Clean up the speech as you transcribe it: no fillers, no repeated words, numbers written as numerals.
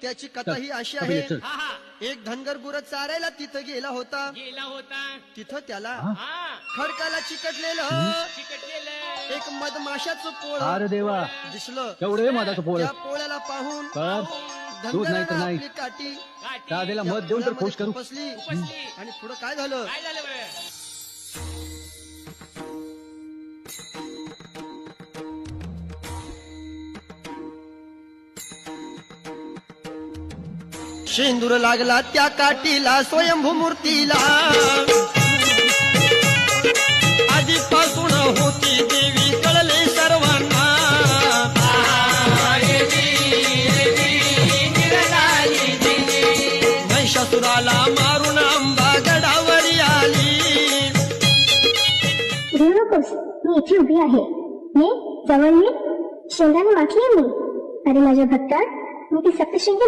त्याची कथा ही अशी आहे, चल. हा हा एक धनगर गुरं चारायला तिथं गेला होता. तिथं त्याला हा खडकाला चिकटलेलं चिकटलेलं एक मधमाशाचं पोळ अरे देवा, दिसलं. केवढे मधाचं पोळ. त्या पोळ्याला पाहून कर दूध नाही तर धनगरानं नाही. आपली काठी दादेला मध देऊन तर खुश करू. बसली उपसली. आणि पुढं काय झालं? काय झालं बरं? शेंदूर लागला त्या काठीला स्वयंभू मूर्तीला. आधीपासून होती देवी कळले सर्वांना. महिषासुराला मारून अंबा गडावरी आली. घेऊ नकोस, मी इथे उभी आहे. मी जवळ ये, शेंगाने वाटली मी. अरे माझ्या भक्ता, मी ती सप्तशृंगी